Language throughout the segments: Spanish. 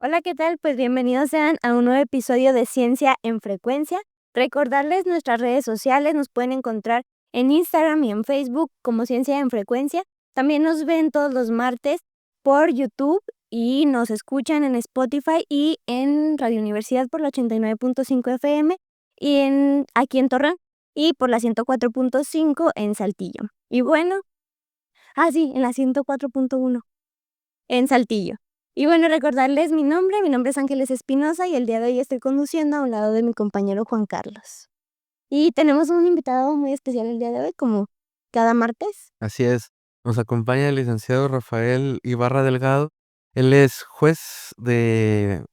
Hola, ¿qué tal? Pues bienvenidos sean a un nuevo episodio de Ciencia en Frecuencia. Recordarles nuestras redes sociales, nos pueden encontrar en Instagram y en Facebook como Ciencia en Frecuencia. También nos ven todos los martes por YouTube y nos escuchan en Spotify y en Radio Universidad por la 89.5 FM y aquí en Torreón y por la 104.5 en Saltillo. Y bueno, sí, en la 104.1 en Saltillo. Y bueno, recordarles mi nombre es Ángeles Espinosa y el día de hoy estoy conduciendo a un lado de mi compañero Juan Carlos. Y tenemos un invitado muy especial el día de hoy, como cada martes. Así es, nos acompaña el licenciado Rafael Ibarra Delgado. Él es juez del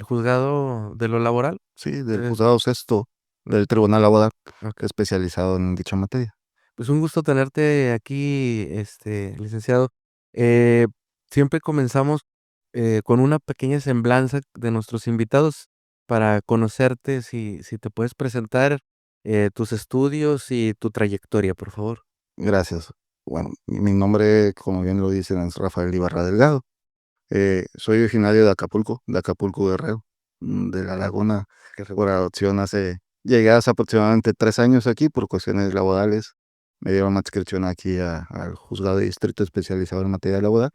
juzgado de lo laboral. Sí, del Eh, juzgado sexto del Tribunal Laboral, ok. especializado en dicha materia. Pues un gusto tenerte aquí, licenciado. Eh, Siempre comenzamos con una pequeña semblanza de nuestros invitados para conocerte, si te puedes presentar tus estudios y tu trayectoria, por favor. Gracias. Bueno, mi nombre, como bien lo dicen, es Rafael Ibarra Delgado. Soy originario de Acapulco Guerrero, de La Laguna, que por adopción llegué hace aproximadamente 3 años aquí por cuestiones laborales. Me dieron una adscripción aquí al juzgado de distrito especializado en materia laboral,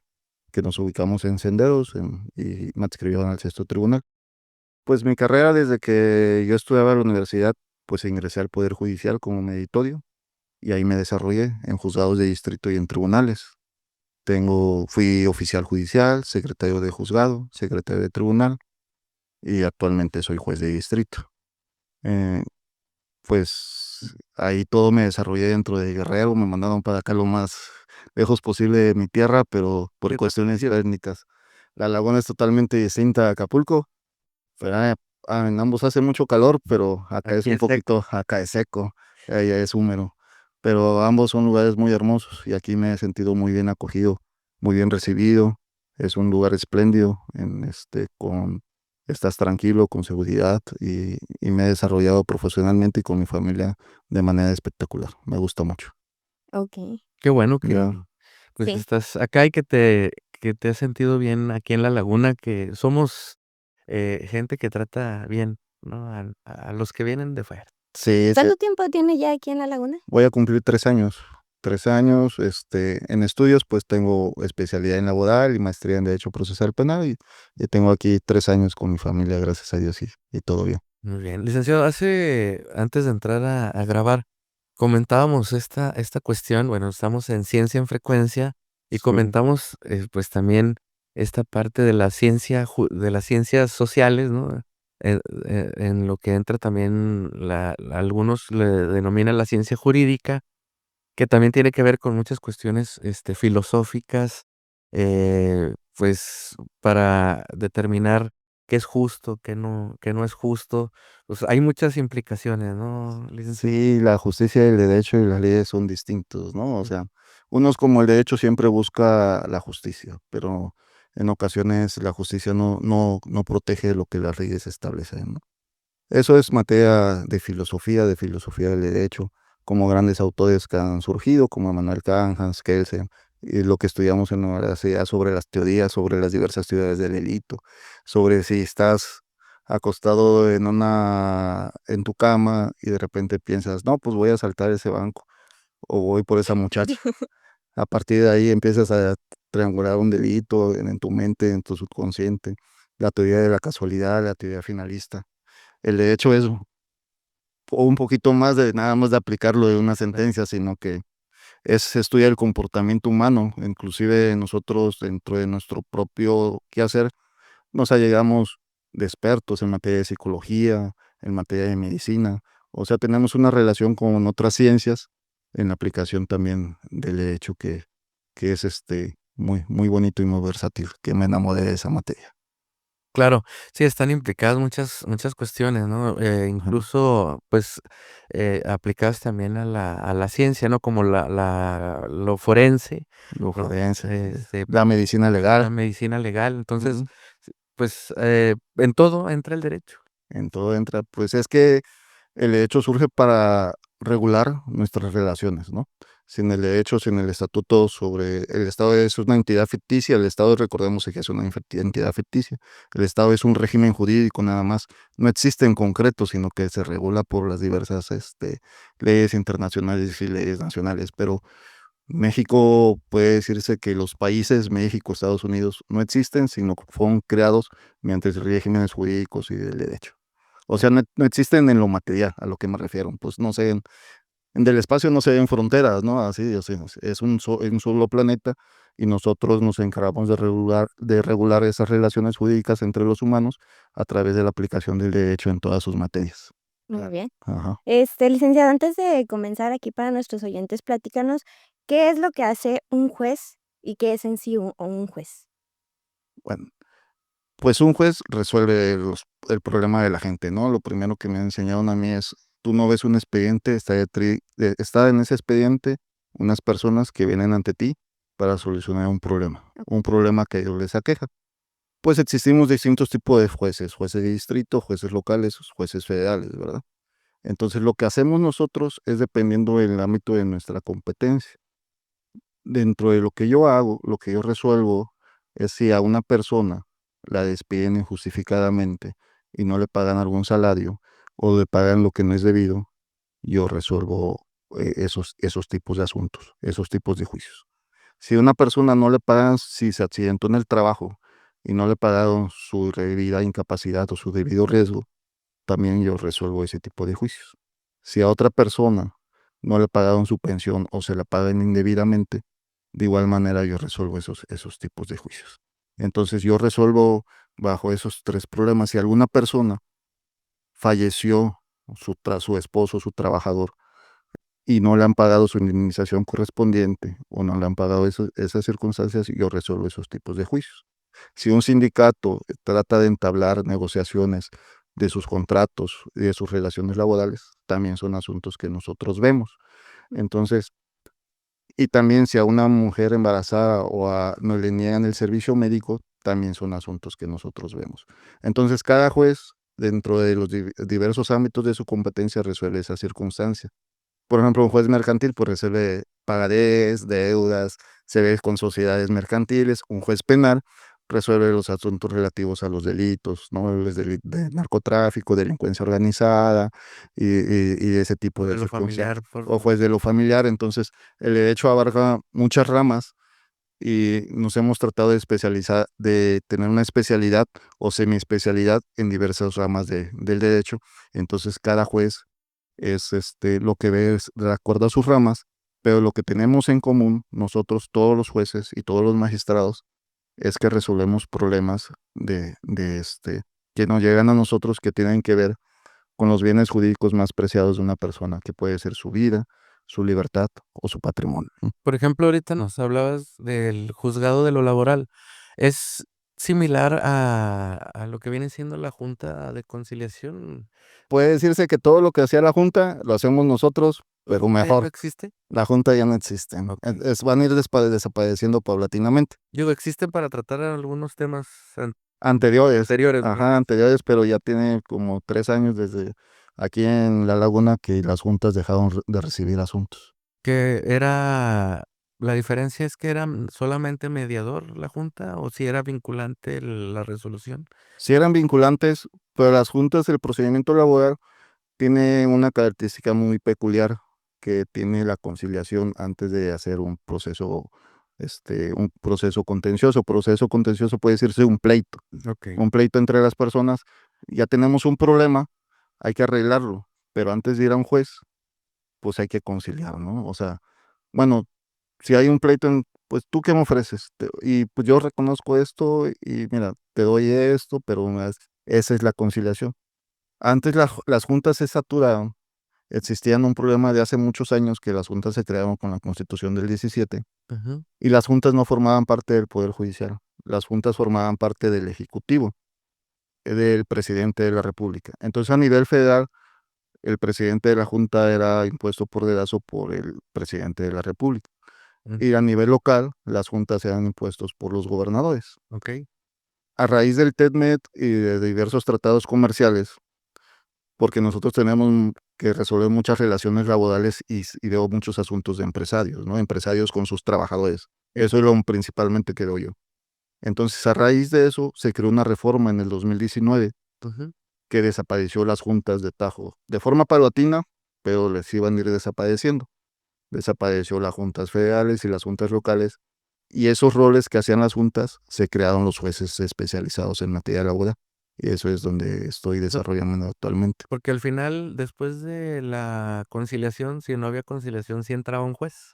que nos ubicamos en Senderos, y me adscribieron al sexto tribunal. Pues mi carrera desde que yo estudiaba en la universidad, pues ingresé al Poder Judicial como meditorio y ahí me desarrollé en juzgados de distrito y en tribunales. Fui oficial judicial, secretario de juzgado, secretario de tribunal y actualmente soy juez de distrito. Eh, pues ahí todo me desarrollé dentro de Guerrero, me mandaron para acá lo más lejos posible de mi tierra, pero por ¿Qué cuestiones técnicas. La laguna es totalmente distinta a Acapulco. ¿Verdad? En ambos hace mucho calor, pero acá es Aquí un es seco. poquito, acá es seco, allá es húmedo. Pero ambos son lugares muy hermosos y aquí me he sentido muy bien acogido, muy bien recibido. Es un lugar espléndido, estás tranquilo, con seguridad y me he desarrollado profesionalmente y con mi familia de manera espectacular. Me gusta mucho. Ok, Qué bueno que Ya, pues sí. estás acá y que te has sentido bien aquí en La Laguna, que somos gente que trata bien, ¿no? A los que vienen de fuera. sí, ¿Cuánto tiempo tiene ya aquí en La Laguna? voy a cumplir 3 años. 3 años, en estudios, pues tengo especialidad en laboral y maestría en Derecho Procesal Penal y tengo aquí 3 años con mi familia, gracias a Dios, y todo bien. Muy bien. Licenciado, antes de entrar a grabar, comentábamos esta cuestión, bueno, estamos en Ciencia en Frecuencia y comentamos pues también esta parte de la ciencia, de las ciencias sociales, ¿no? En lo que entra también, algunos le denominan la ciencia jurídica, que también tiene que ver con muchas cuestiones filosóficas, pues para determinar qué es justo, qué no es justo. Pues hay muchas implicaciones, ¿no, licenciado? Sí, la justicia y el derecho y las leyes son distintos, ¿no? O sea, unos como el derecho siempre busca la justicia, pero en ocasiones la justicia no protege lo que las leyes establecen, ¿no? Eso es materia de filosofía del derecho, como grandes autores que han surgido, como Immanuel Kant, Hans Kelsen, y lo que estudiamos en la universidad sobre las teorías, sobre las diversas teorías del delito, sobre si estás acostado en tu cama y de repente piensas, no, pues voy a saltar ese banco o voy por esa muchacha. A partir de ahí empiezas a triangular un delito en tu mente, en tu subconsciente, la teoría de la casualidad, la teoría finalista. El derecho es un poquito más de nada más de aplicarlo de una sentencia, sino que es estudiar el comportamiento humano, inclusive nosotros dentro de nuestro propio quehacer nos allegamos de expertos en materia de psicología, en materia de medicina, o sea, tenemos una relación con otras ciencias en la aplicación también del derecho que es muy, muy bonito y muy versátil, que me enamoré de esa materia. Claro, sí, están implicadas muchas cuestiones, ¿no? Ajá. Incluso, pues, aplicadas también a la ciencia, ¿no? Como lo forense, Lo ¿no? forense, la medicina legal. La medicina legal. Entonces, Ujú. pues, en todo entra el derecho. En todo entra, pues es que el derecho surge para regular nuestras relaciones, ¿no? sin el derecho, sin el estatuto sobre el Estado es una entidad ficticia, el Estado recordemos que es una entidad ficticia, el Estado es un régimen jurídico nada más, no existe en concreto, sino que se regula por las diversas leyes internacionales y leyes nacionales, pero México puede decirse que los países México, Estados Unidos no existen, sino que fueron creados mediante regímenes jurídicos y del derecho. O sea, no existen en lo material, a lo que me refiero. Pues no sé, del espacio no se ven fronteras, ¿no? Así, o sea, es un solo planeta y nosotros nos encargamos de regular esas relaciones jurídicas entre los humanos a través de la aplicación del derecho en todas sus materias. Muy bien. Ajá. Licenciado, antes de comenzar aquí para nuestros oyentes, platícanos, ¿qué es lo que hace un juez y qué es en sí un juez? Bueno, pues un juez resuelve el problema de la gente, ¿no? Lo primero que me enseñaron a mí es, tú no ves un expediente, está en ese expediente unas personas que vienen ante ti para solucionar un problema que a ellos les aqueja. Pues existimos distintos tipos de jueces, jueces de distrito, jueces locales, jueces federales, ¿verdad? Entonces lo que hacemos nosotros es dependiendo del ámbito de nuestra competencia. Dentro de lo que yo hago, lo que yo resuelvo es si a una persona la despiden injustificadamente y no le pagan algún salario o le pagan lo que no es debido, yo resuelvo esos tipos de asuntos, esos tipos de juicios. Si a una persona no le pagan, si se accidentó en el trabajo y no le pagaron su debida incapacidad o su debido riesgo, también yo resuelvo ese tipo de juicios. Si a otra persona no le pagaron su pensión o se la pagan indebidamente, de igual manera yo resuelvo esos tipos de juicios. Entonces yo resuelvo bajo esos tres problemas. Si alguna persona falleció, su esposo, su trabajador, y no le han pagado su indemnización correspondiente o no le han pagado esas circunstancias, yo resuelvo esos tipos de juicios. Si un sindicato trata de entablar negociaciones de sus contratos y de sus relaciones laborales, también son asuntos que nosotros vemos. Entonces, y también si a una mujer embarazada no le niegan el servicio médico, también son asuntos que nosotros vemos. Entonces, cada juez, dentro de los diversos ámbitos de su competencia, resuelve esa circunstancia. Por ejemplo, un juez mercantil pues resuelve pagarés, deudas, se ve con sociedades mercantiles. Un juez penal resuelve los asuntos relativos a los delitos, ¿no? De narcotráfico, delincuencia organizada y ese tipo De de lo circunstancias. familiar, O juez de lo familiar. Entonces, el derecho abarca muchas ramas y nos hemos tratado de especializar, de tener una especialidad o semiespecialidad en diversas ramas del derecho. Entonces, cada juez es lo que ve es de acuerdo a sus ramas, pero lo que tenemos en común nosotros, todos los jueces y todos los magistrados, es que resolvemos problemas que nos llegan a nosotros que tienen que ver con los bienes jurídicos más preciados de una persona, que puede ser su vida, su libertad o su patrimonio. por ejemplo, ahorita nos hablabas del juzgado de lo laboral. ¿Es similar a lo que viene siendo la Junta de Conciliación? Puede decirse que todo lo que hacía la Junta lo hacemos nosotros, pero ¿Ya no mejor. existe? La Junta ya no existe. Okey. Van a ir desapareciendo paulatinamente. Digo, existen para tratar algunos temas Anteriores, anteriores, ¿verdad? ajá, anteriores, pero ya tiene como 3 años desde aquí en La Laguna que las juntas dejaron de recibir asuntos. Que era la diferencia es que era solamente mediador la junta, ¿o si era vinculante la resolución? Sí eran vinculantes, pero las juntas, el procedimiento laboral tiene una característica muy peculiar que tiene la conciliación antes de hacer un proceso contencioso. Proceso contencioso puede decirse Okey. un pleito entre las personas. Ya tenemos un problema, hay que arreglarlo, pero antes de ir a un juez, pues hay que conciliar, ¿no? O sea, bueno, si hay un pleito, pues tú qué me ofreces, y pues yo reconozco esto y mira, te doy esto, pero esa es la conciliación. Antes las juntas se saturaron, existían un problema de hace muchos años que las juntas se crearon con la Constitución del 17 Ujú. y las juntas no formaban parte del Poder Judicial, las juntas formaban parte del Ejecutivo, del presidente de la República. Entonces a nivel federal, el presidente de la junta era impuesto por dedazo por el presidente de la República. Mm, Y a nivel local, las juntas eran impuestos por los gobernadores. okey. A raíz del TEDMED y de diversos tratados comerciales, porque nosotros tenemos que resuelve muchas relaciones laborales y veo muchos asuntos de empresarios, ¿no? Empresarios con sus trabajadores. Eso es lo principalmente que veo yo. Entonces, a raíz de eso, se creó una reforma en el 2019 Ujú. que desapareció las juntas de Tajo de forma paulatina, pero les iban a ir desapareciendo. Desapareció las juntas federales y las juntas locales, y esos roles que hacían las juntas se crearon los jueces especializados en materia laboral, y eso es donde estoy desarrollando actualmente. Porque al final, después de la conciliación, si no había conciliación, ¿sí entraba un juez?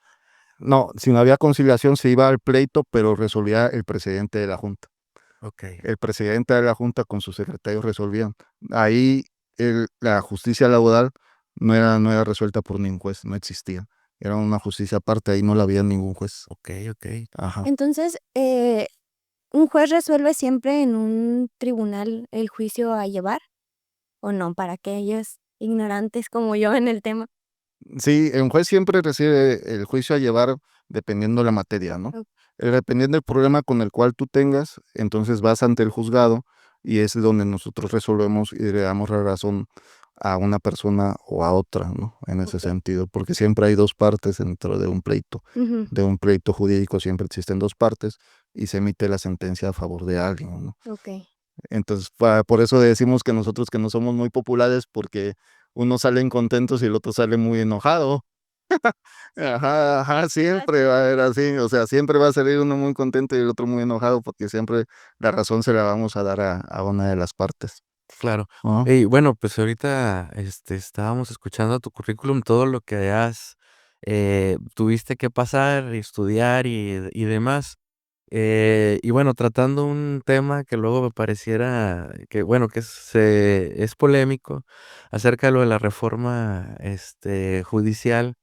No, si no había conciliación se iba al pleito, pero resolvía el presidente de la junta. Okey. El presidente de la junta con sus secretarios resolvían. Ahí la justicia laboral no era resuelta por ningún juez, no existía. Era una justicia aparte, ahí no la había ningún juez. Okey. Ajá. Entonces, ¿un juez resuelve siempre en un tribunal el juicio a llevar o no? Para aquellos ignorantes como yo en el tema. Sí, un juez siempre recibe el juicio a llevar dependiendo la materia, ¿no? Ok. Dependiendo del problema con el cual tú tengas, entonces vas ante el juzgado y es donde nosotros resolvemos y le damos la razón a una persona o a otra, ¿no? En ese Ok. sentido, porque siempre hay dos partes dentro de un pleito. Ujú. De un pleito jurídico siempre existen dos partes y se emite la sentencia a favor de alguien, ¿no? Ok. Entonces, por eso decimos que nosotros que no somos muy populares porque unos salen contentos y el otro sale muy enojado. Ajá, siempre va a haber así, o sea, siempre va a salir uno muy contento y el otro muy enojado porque siempre la razón se la vamos a dar a una de las partes. Claro. Ajá. Y bueno, pues ahorita, estábamos escuchando tu currículum, todo lo que tuviste que pasar y estudiar y demás. Y bueno, tratando un tema que luego me pareciera que, bueno, que es polémico, acerca de lo de la reforma, judicial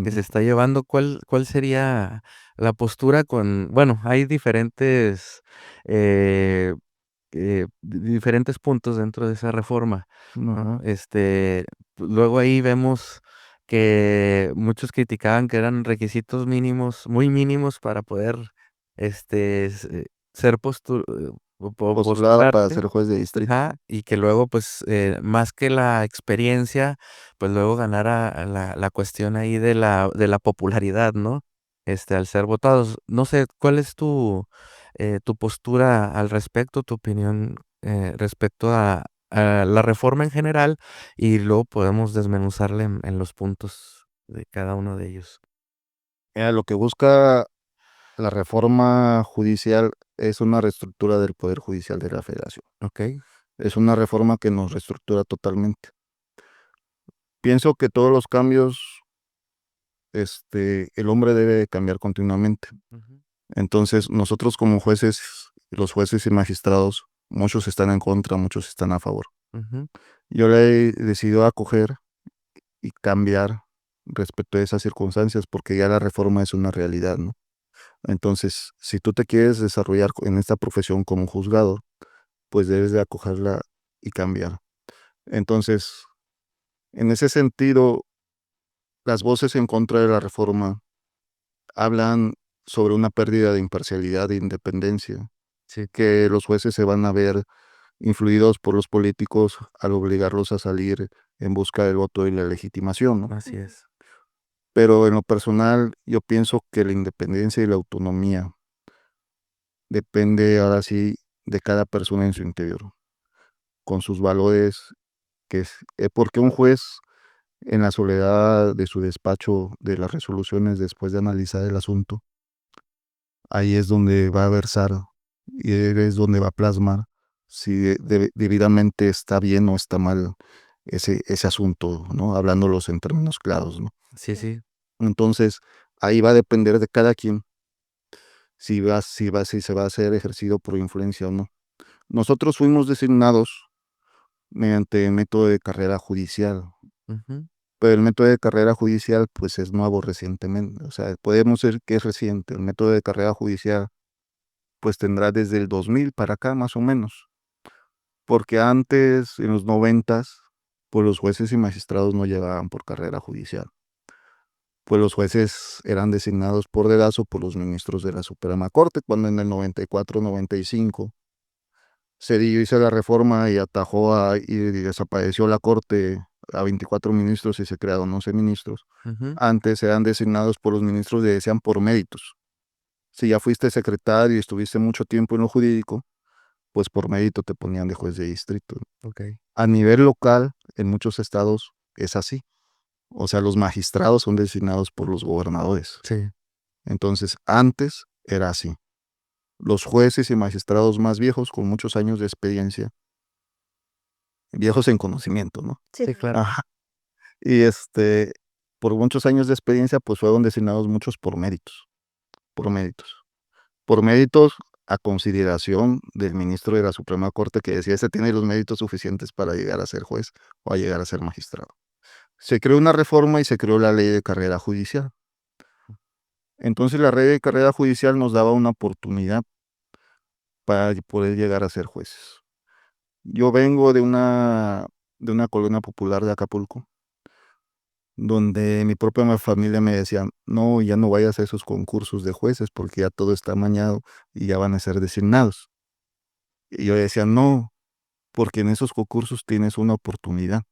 que se Ujú. está llevando, ¿cuál sería la postura con? Bueno, hay diferentes, eh diferentes puntos dentro de esa reforma, ¿no? Ajá. Luego ahí vemos que muchos criticaban que eran requisitos mínimos, muy mínimos para poder, ser Postulada para postularte. ser juez de distrito. Ajá, y que luego, pues, más que la experiencia, pues, luego ganara la cuestión ahí de la popularidad, ¿no? Al ser votados. No sé, ¿cuál es tu postura al respecto, tu opinión, respecto a la reforma en general? Y luego podemos desmenuzarle en los puntos de cada uno de ellos. Mira, lo que busca la reforma judicial es una reestructura del Poder Judicial de la Federación. ¿Okey? Es una reforma que nos reestructura totalmente. Pienso que todos los cambios, el hombre debe de cambiar continuamente. Ujú, Entonces, nosotros como jueces, los jueces y magistrados, muchos están en contra, muchos están a favor. ujú. Yo le he decidido acoger y cambiar respecto a esas circunstancias porque ya la reforma es una realidad, ¿no? Entonces, si tú te quieres desarrollar en esta profesión como juzgado, pues debes de acogerla y cambiar. Entonces, en ese sentido, las voces en contra de la reforma hablan sobre una pérdida de imparcialidad e independencia, Sí, que los jueces se van a ver influidos por los políticos al obligarlos a salir en busca del voto y la legitimación, ¿no? así Ujú. es. Pero en lo personal, yo pienso que la independencia y la autonomía depende ahora sí de cada persona en su interior, con sus valores, porque un juez en la soledad de su despacho de las resoluciones después de analizar el asunto, ahí es donde va a versar y es donde va a plasmar si debidamente está bien o está mal ese asunto, ¿no? Hablándolos en términos claros, ¿no? Sí, Sí. sí. Entonces, ahí va a depender de cada quien si se va a ser ejercido por influencia o no. Nosotros fuimos designados mediante método de carrera judicial, Ujú, pero el método de carrera judicial pues es nuevo recientemente, o sea, podemos decir que es reciente. El método de carrera judicial pues tendrá desde el 2000 para acá más o menos, porque antes, en los noventas, pues los jueces y magistrados no llevaban por carrera judicial. Pues los jueces eran designados por dedazo por los ministros de la Suprema Corte, cuando en el 94-95 Cedillo hizo la reforma y atajó y desapareció la Corte a 24 ministros y se crearon 11 ministros. Ujú. Antes eran designados por los ministros, le decían por méritos. Si ya fuiste secretario y estuviste mucho tiempo en lo jurídico, pues por mérito te ponían de juez de distrito. Ok. A nivel local, en muchos estados es así. O sea, los magistrados son designados por los gobernadores. Sí. Entonces, antes era así. Los jueces y magistrados más viejos, con muchos años de experiencia, viejos en conocimiento, ¿no? Sí. Sí, claro. Ajá. Y por muchos años de experiencia, pues fueron designados muchos por méritos, por méritos. Por méritos a consideración del ministro de la Suprema Corte que decía, este tiene los méritos suficientes para llegar a ser juez o a llegar a ser magistrado. Se creó una reforma y se creó la ley de carrera judicial. Entonces la ley de carrera judicial nos daba una oportunidad para poder llegar a ser jueces. Yo vengo de una colonia popular de Acapulco, donde mi propia familia me decía, no, ya no vayas a esos concursos de jueces porque ya todo está amañado y ya van a ser designados. Y yo decía, no, porque en esos concursos tienes una oportunidad.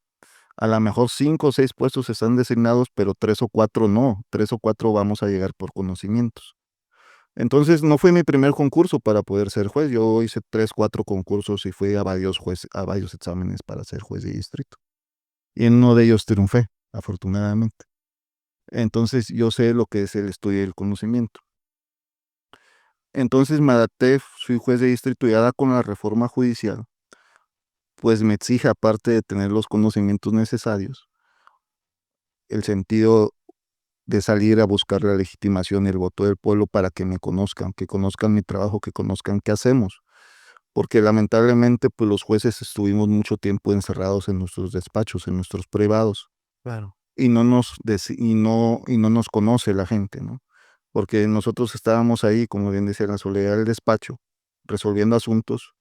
A lo mejor 5 o 6 puestos están designados, pero 3 o 4 no. 3 o 4 vamos a llegar por conocimientos. Entonces no fue mi primer concurso para poder ser juez. Yo hice 3, 4 concursos y fui a a varios exámenes para ser juez de distrito. Y en uno de ellos triunfé, afortunadamente. Entonces yo sé lo que es el estudio y el conocimiento. Entonces me adapté, fui juez de distrito y ahora con la reforma judicial, pues me exige, aparte de tener los conocimientos necesarios, el sentido de salir a buscar la legitimación y el voto del pueblo para que conozcan mi trabajo, que conozcan qué hacemos. Porque lamentablemente, pues los jueces estuvimos mucho tiempo encerrados en nuestros despachos, en nuestros privados, Claro. y y no nos conoce la gente, ¿no? Porque nosotros estábamos ahí, como bien decía, en la soledad del despacho, resolviendo asuntos,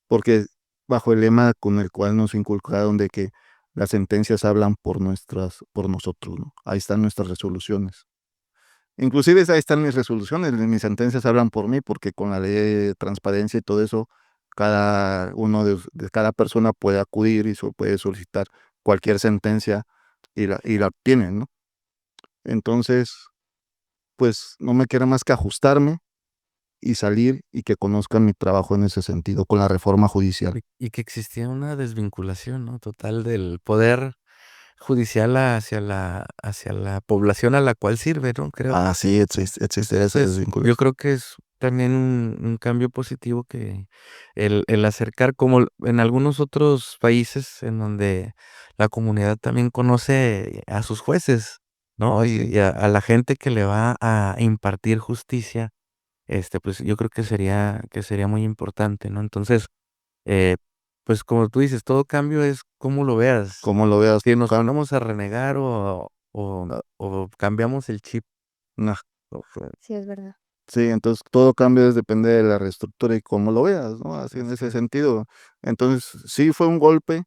porque bajo el lema con el cual nos inculcaron de que las sentencias hablan por nosotros, ¿no? Ahí están nuestras resoluciones. Inclusive ahí están mis resoluciones, mis sentencias hablan por mí, porque con la ley de transparencia y todo eso, cada uno de cada persona puede acudir y puede solicitar cualquier sentencia y la obtienen, ¿no? Entonces, pues no me queda más que ajustarme y salir y que conozcan mi trabajo en ese sentido con la reforma judicial. Y que existía una desvinculación, ¿no? Total del poder judicial hacia la población a la cual sirve, ¿no? Creo. Ah, sí, existe ese Entonces, desvínculo. yo creo que es también un cambio positivo que el acercar, como en algunos otros países en donde la comunidad también conoce a sus jueces, ¿no? Y a la gente que le va a impartir justicia, pues, yo creo que sería muy importante, ¿no? Entonces, eh, pues, como tú dices, todo cambio es cómo lo veas. Como lo veas, Si nos ponemos a renegar o cambiamos el chip. nah. Sí, es verdad. Sí, entonces todo cambio depende de la reestructura y cómo lo veas, ¿no? Así en ese sentido. Entonces, sí fue un golpe,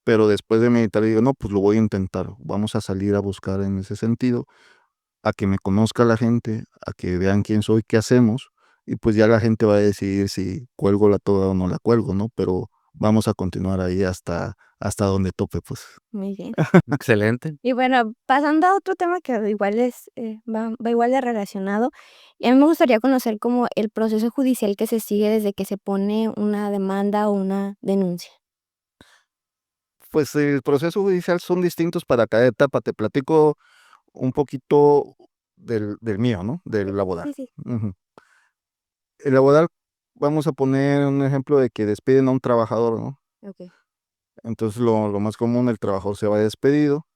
pero después de meditar digo, no, pues lo voy a intentar. Vamos a salir a buscar en ese sentido, a que me conozca la gente, a que vean quién soy, qué hacemos, y pues ya la gente va a decidir si cuelgo la toga o no la cuelgo, ¿no? Pero vamos a continuar ahí hasta donde tope, pues. Muy bien. Excelente. Y bueno, pasando a otro tema que igual va igual de relacionado, y a mí me gustaría conocer como el proceso judicial que se sigue desde que se pone una demanda o una denuncia. Pues el proceso judicial son distintos para cada etapa. Te platico un poquito del mío, ¿no? Del laboral. Sí, sí. Ujú. El laboral, vamos a poner un ejemplo de que despiden a un trabajador, ¿no? Okey. Entonces lo más común, el trabajador se va despedido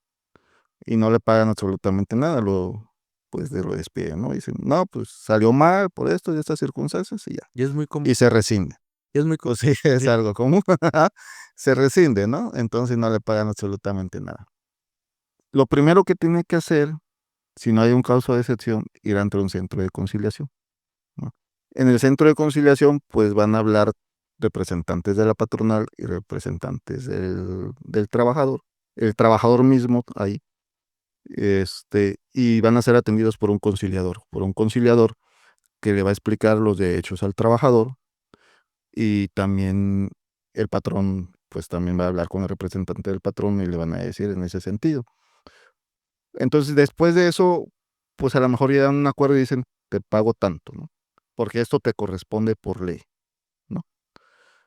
y no le pagan absolutamente nada, pues lo despiden, ¿no? Dicen, no, pues salió mal por esto y estas circunstancias y ya. Y es muy común. Y se rescinde. Y es muy Pues sí, es sí. algo común. Se rescinde, ¿no? Entonces no le pagan absolutamente nada. Lo primero que tiene que hacer, si no hay un caso de excepción, ir ante un centro de conciliación, ¿no? En el centro de conciliación, pues van a hablar representantes de la patronal y representantes del trabajador, el trabajador mismo ahí, y van a ser atendidos por un conciliador que le va a explicar los derechos al trabajador y también el patrón pues también va a hablar con el representante del patrón y le van a decir en ese sentido. Entonces, después de eso, pues a lo mejor llegan a un acuerdo y dicen, te pago tanto, ¿no? Porque esto te corresponde por ley, ¿no?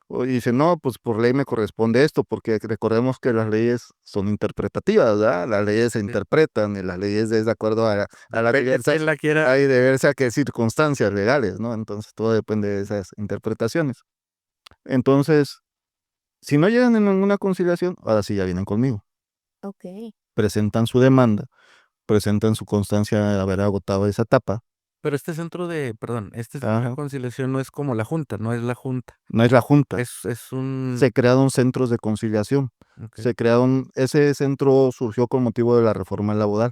O dicen, no, pues por ley me corresponde esto, porque recordemos que las leyes son interpretativas, ¿verdad? Las leyes se Sí. interpretan y las leyes es de acuerdo a las Depende diversas, quién la quiera. hay diversas que circunstancias legales, ¿no? Entonces todo depende de esas interpretaciones. Entonces, si no llegan en ninguna conciliación, ahora sí ya vienen conmigo. Ok. Presentan su demanda, presentan su constancia de haber agotado esa etapa. Pero este centro de este centro de Ajá. conciliación no es como la junta, no es la junta. No es la junta. Es un Se crearon centros de conciliación. okey. Ese centro surgió con motivo de la reforma laboral.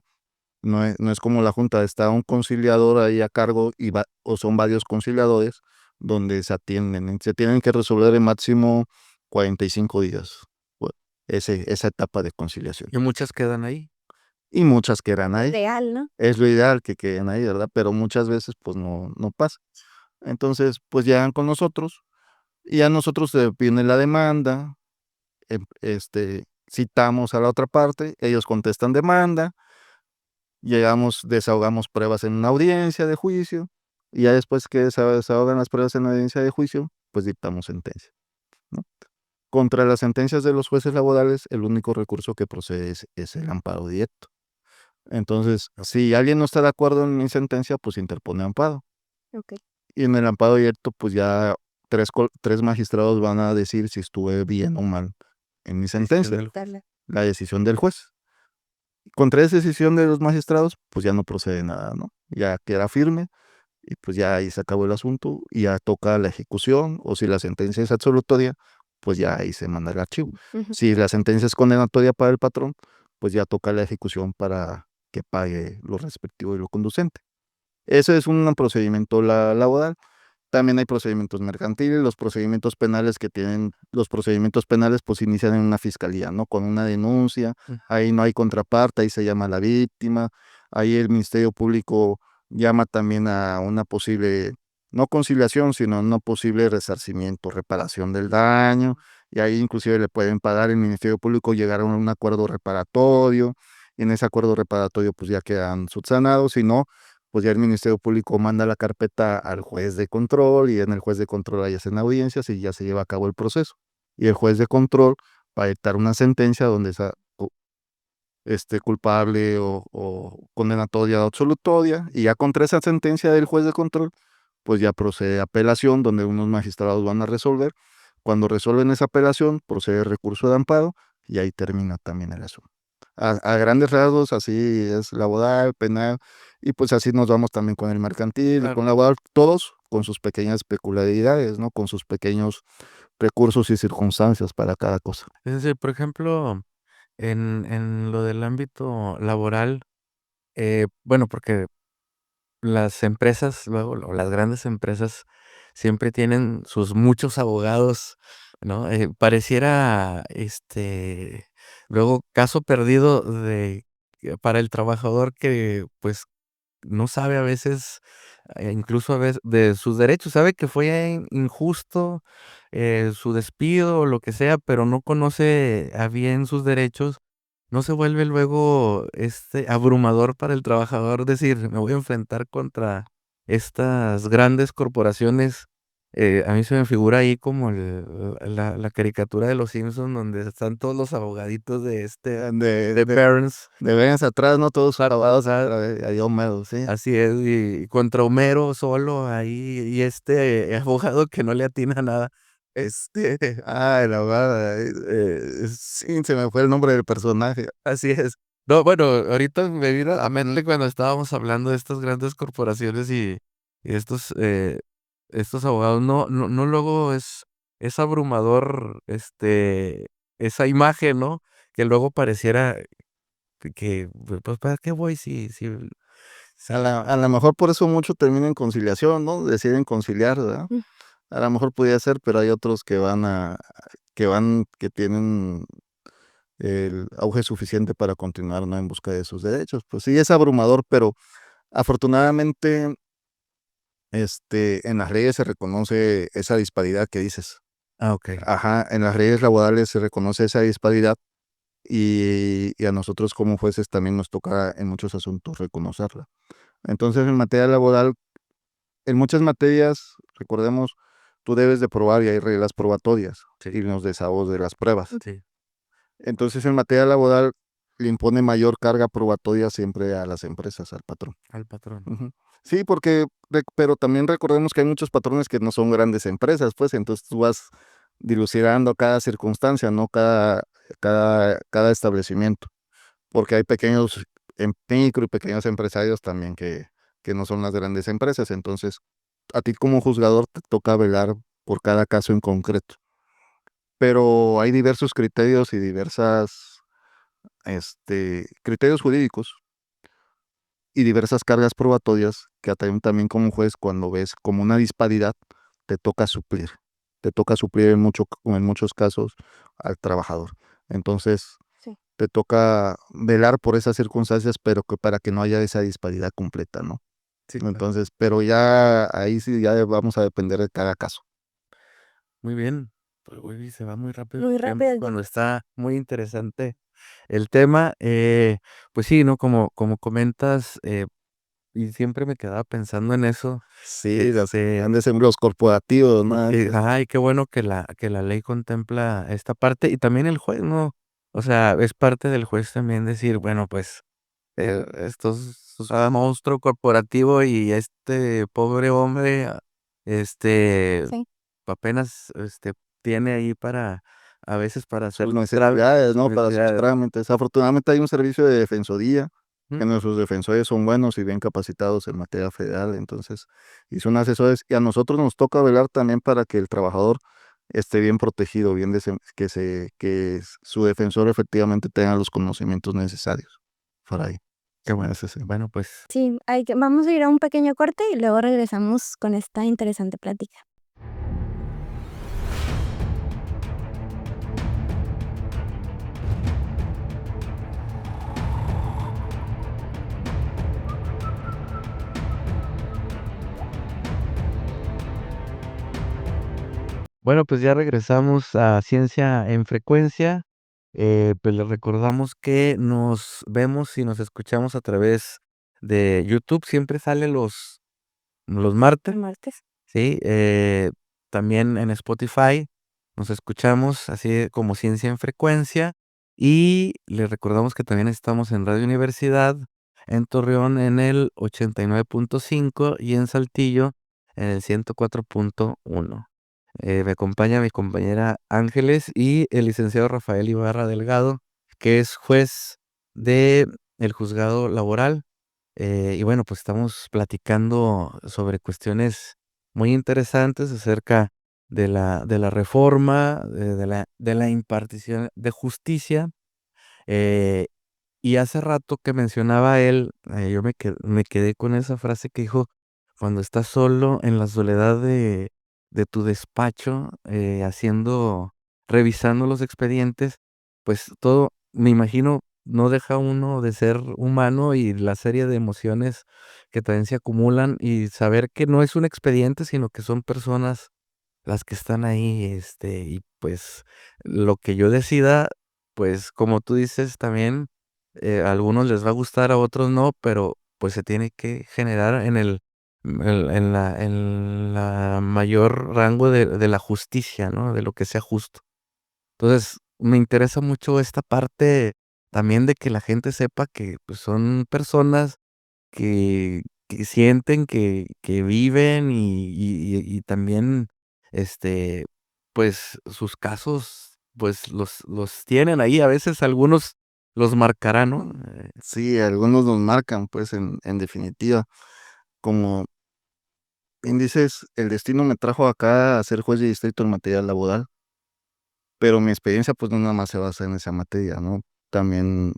No es como la junta, está un conciliador ahí a cargo o son varios conciliadores donde se atienden. Se tienen que resolver en máximo 45 días. Bueno, esa etapa de conciliación. Y muchas quedan ahí. Y muchas quedan ahí. Real, ¿no? Es lo ideal que queden ahí, ¿verdad? Pero muchas veces pues no pasa. Entonces, pues llegan con nosotros y a nosotros se viene la demanda, citamos a la otra parte, ellos contestan demanda, desahogamos pruebas en una audiencia de juicio y ya después que se desahogan las pruebas en la audiencia de juicio, pues dictamos sentencia, ¿no? Contra las sentencias de los jueces laborales, el único recurso que procede es el amparo directo. Entonces, si alguien no está de acuerdo en mi sentencia, pues interpone amparo. Ok. Y en el amparo abierto, pues ya tres magistrados van a decir si estuve bien o mal en mi sentencia, Darla. la decisión del juez. Contra esa decisión de los magistrados, pues ya no procede nada, ¿no? Ya queda firme y pues ya ahí se acabó el asunto y ya toca la ejecución o si la sentencia es absolutoria, pues ya ahí se manda el archivo. Ujú. Si la sentencia es condenatoria para el patrón, pues ya toca la ejecución para que pague lo respectivo y lo conducente. Eso es un procedimiento laboral. También hay procedimientos mercantiles, los procedimientos penales pues inician en una fiscalía, ¿no? Con una denuncia, Mm. ahí no hay contraparte, ahí se llama a la víctima, ahí el Ministerio Público llama también a una posible, no conciliación, sino una posible resarcimiento, reparación del daño, y ahí inclusive le pueden pagar el Ministerio Público, llegar a un acuerdo reparatorio, y en ese acuerdo reparatorio pues ya quedan subsanados, si no, pues ya el Ministerio Público manda la carpeta al juez de control y en el juez de control ahí hacen audiencias y ya se lleva a cabo el proceso. Y el juez de control va a dictar una sentencia donde sea culpable o condenatoria o absolutoria y ya contra esa sentencia del juez de control, pues ya procede apelación donde unos magistrados van a resolver. Cuando resuelven esa apelación, procede el recurso de amparo y ahí termina también el asunto. A grandes rasgos, así es laboral, penal, y pues así nos vamos también con el mercantil y Claro. con laboral, todos con sus pequeñas peculiaridades, ¿no? Con sus pequeños recursos y circunstancias para cada cosa. Es decir, por ejemplo, en lo del ámbito laboral, bueno, porque las empresas, luego, o las grandes empresas siempre tienen sus muchos abogados, ¿no? Pareciera, luego caso perdido para el trabajador que, pues, no sabe a veces, incluso a veces de sus derechos, sabe que fue injusto, su despido o lo que sea, pero no conoce a bien sus derechos. ¿No se vuelve luego, abrumador para el trabajador decir: "Me voy a enfrentar contra estas grandes corporaciones"? A mí se me figura ahí como la caricatura de Los Simpson, donde están todos los abogaditos de Burns. De veras atrás, ¿no? Todos O grabados, sea, ahí Homero, sí. así es, y contra Homero solo ahí, y abogado que no le atina a nada. La abogada, sí, se me fue el nombre del personaje. Así es. No, bueno, ahorita me vino a mente cuando estábamos hablando de estas grandes corporaciones y estos abogados, no luego es abrumador, esa imagen, ¿no? Que luego pareciera que, pues, ¿para qué voy si A lo mejor por eso mucho termina en conciliación, ¿no? Deciden conciliar, ¿verdad? Mm. A lo mejor podría ser, pero hay otros que tienen el auge suficiente para continuar, ¿no? En busca de sus derechos. Pues sí, es abrumador, pero afortunadamente, en las leyes se reconoce esa disparidad que dices. Ah, ok. Ajá, en las leyes laborales se reconoce esa disparidad y a nosotros como jueces también nos toca en muchos asuntos reconocerla. Entonces, en materia laboral, en muchas materias, recordemos, tú debes de probar y hay reglas probatorias Sí. y los desahogos de las pruebas. Sí, Entonces, en materia laboral, le impone mayor carga probatoria siempre a las empresas, al patrón. al patrón. Ujú. Sí, porque, pero también recordemos que hay muchos patrones que no son grandes empresas, pues, entonces tú vas dilucidando cada circunstancia, ¿no? Cada establecimiento, porque hay pequeños, micro y pequeños empresarios también que no son las grandes empresas, entonces a ti como juzgador te toca velar por cada caso en concreto. Pero hay diversos criterios y diversas, criterios jurídicos y diversas cargas probatorias que también como juez, cuando ves como una disparidad, te toca suplir. Te toca suplir en muchos casos al trabajador. Entonces, Sí. te toca velar por esas circunstancias, pero que para que no haya esa disparidad completa, ¿no? Sí, claro. Entonces, pero ya ahí sí ya vamos a depender de cada caso. Muy bien. Pues, uy, se va muy rápido Muy el tiempo rápido el cuando tiempo. está muy interesante el tema. Pues sí, ¿no? Como comentas, y siempre me quedaba pensando en eso. Sí, los Este, grandes empleos corporativos, ¿no? Ay, qué bueno que la ley contempla esta parte y también el juez, ¿no? O sea, es parte del juez también decir, bueno, pues, estos, o sea, monstruo corporativo y este pobre hombre, este, Sí. apenas, tiene ahí para, a veces para hacer Sus trámites, necesidades, ¿no? Para sus necesidades. trámites. Afortunadamente hay un servicio de defensoría, Ujú. que nuestros defensores son buenos y bien capacitados en materia federal, entonces, y son asesores, y a nosotros nos toca velar también para que el trabajador esté bien protegido, su defensor efectivamente tenga los conocimientos necesarios para ahí. Qué bueno. Ese sí. Bueno, pues, Sí, vamos a ir a un pequeño corte y luego regresamos con esta interesante plática. bueno, pues ya regresamos a Ciencia en Frecuencia. Pues les recordamos que nos vemos y nos escuchamos a través de YouTube. Siempre sale los martes, El martes. ¿sí? También en Spotify nos escuchamos así como Ciencia en Frecuencia. Y les recordamos que también estamos en Radio Universidad, en Torreón en el 89.5 y en Saltillo en el 104.1. Me acompaña mi compañera Ángeles y el licenciado Rafael Ibarra Delgado, que es juez de el juzgado laboral. Y bueno, pues estamos platicando sobre cuestiones muy interesantes acerca de la reforma, de la impartición de justicia. eh, y hace rato que mencionaba él, yo me quedé con esa frase que dijo, cuando estás solo en la soledad de tu despacho, revisando los expedientes, pues todo, me imagino, no deja uno de ser humano y la serie de emociones que también se acumulan y saber que no es un expediente, sino que son personas las que están ahí, y pues lo que yo decida, pues como tú dices también, a algunos les va a gustar, a otros no, pero pues se tiene que generar en la mayor rango de la justicia, ¿no? De lo que sea justo. Entonces, me interesa mucho esta parte también de que la gente sepa que, pues, son personas que sienten, que viven y también, este, pues, sus casos, pues, los tienen ahí. A veces algunos los marcarán, ¿no? Sí, algunos nos marcan, pues, en definitiva. Como bien dices, el destino me trajo acá a ser juez de distrito en materia laboral, pero mi experiencia, pues, no nada más se basa en esa materia, ¿no? También,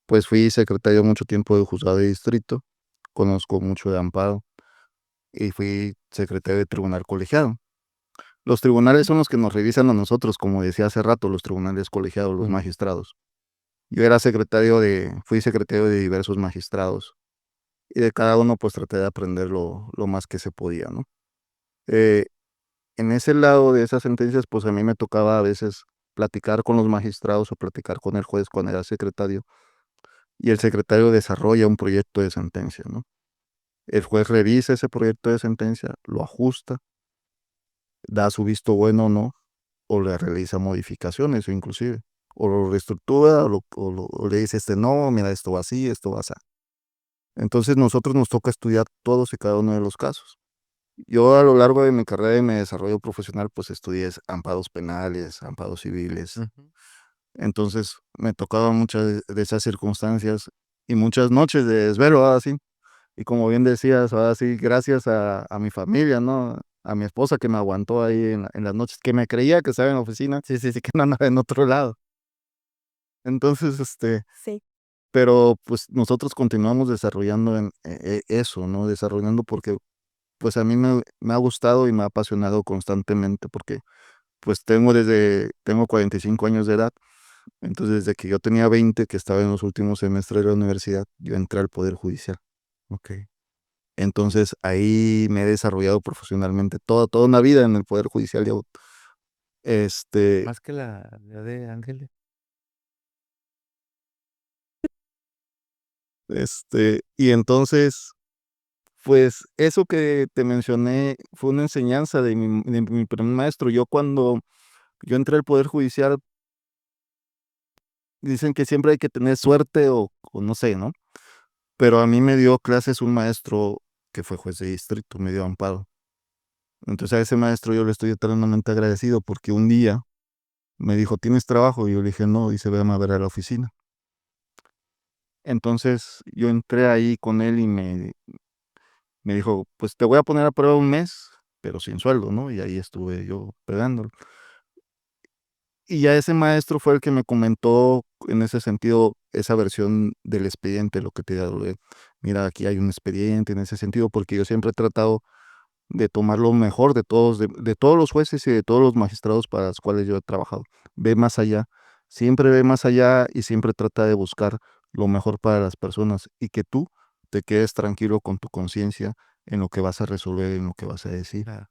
pues, fui secretario mucho tiempo de juzgado de distrito, conozco mucho de amparo y fui secretario de tribunal colegiado. Los tribunales son los que nos revisan a nosotros, como decía hace rato, los tribunales colegiados, los Mm, magistrados. Fui secretario de diversos magistrados y de cada uno, pues, traté de aprender lo más que se podía, ¿no? Eh, en ese lado de esas sentencias, pues a mí me tocaba a veces platicar con los magistrados o platicar con el juez cuando era secretario, y el secretario desarrolla un proyecto de sentencia, ¿no? El juez revisa ese proyecto de sentencia, lo ajusta, da su visto bueno o no, o le realiza modificaciones o inclusive, o lo reestructura o le dice, no, mira, esto va así, esto va así. Entonces nosotros nos toca estudiar todos y cada uno de los casos. Yo a lo largo de mi carrera y mi desarrollo profesional, pues estudié amparos penales, amparos civiles. Ujú. Entonces me tocaban muchas de esas circunstancias y muchas noches de desvelo, así. Y como bien decías, ahora sí, gracias a mi familia, ¿no? A mi esposa que me aguantó ahí en las noches, que me creía que estaba en la oficina, Sí, sí, sí. que no andaba en otro lado. Entonces, Sí. pero pues nosotros continuamos desarrollando eso, ¿no? Desarrollando porque pues a mí me ha gustado y me ha apasionado constantemente porque pues tengo 45 años de edad, entonces desde que yo tenía 20, que estaba en los últimos semestres de la universidad, yo entré al Poder Judicial. Ok. Entonces ahí me he desarrollado profesionalmente toda una vida en el Poder Judicial. Este, Más que la de Ángeles. y entonces, pues eso que te mencioné fue una enseñanza de mi primer maestro. Cuando yo entré al Poder Judicial, dicen que siempre hay que tener suerte o no sé, ¿no? Pero a mí me dio clases un maestro que fue juez de distrito, me dio amparo. Entonces a ese maestro yo le estoy eternamente agradecido porque un día me dijo, ¿tienes trabajo? Y yo le dije, no, dice, véame a ver a la oficina. Entonces yo entré ahí con él y me dijo, pues te voy a poner a prueba un mes, pero sin sueldo, ¿no? Y ahí estuve yo pegándolo. Y ya ese maestro fue el que me comentó en ese sentido esa versión del expediente, lo que te da, mira, aquí hay un expediente en ese sentido, porque yo siempre he tratado de tomar lo mejor de todos, de todos los jueces y de todos los magistrados para los cuales yo he trabajado. Ve más allá, siempre ve más allá y siempre trata de buscar lo mejor para las personas y que tú te quedes tranquilo con tu conciencia en lo que vas a resolver, en lo que vas a decir. Claro.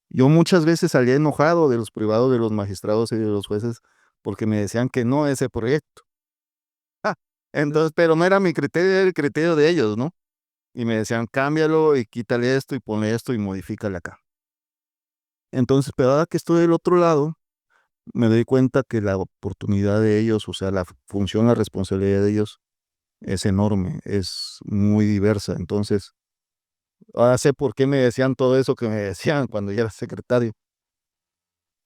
Yo muchas veces salía enojado de los privados de los magistrados y de los jueces porque me decían que no ese proyecto. Ah, entonces, pero no era mi criterio, era el criterio de ellos, ¿no? Y me decían, cámbialo y quítale esto y ponle esto y modifícale acá. Entonces, pero ahora que estoy del otro lado, me doy cuenta que la oportunidad de ellos, o sea, la función, la responsabilidad de ellos es enorme, es muy diversa. Entonces, ahora sé por qué me decían todo eso que me decían cuando ya era secretario.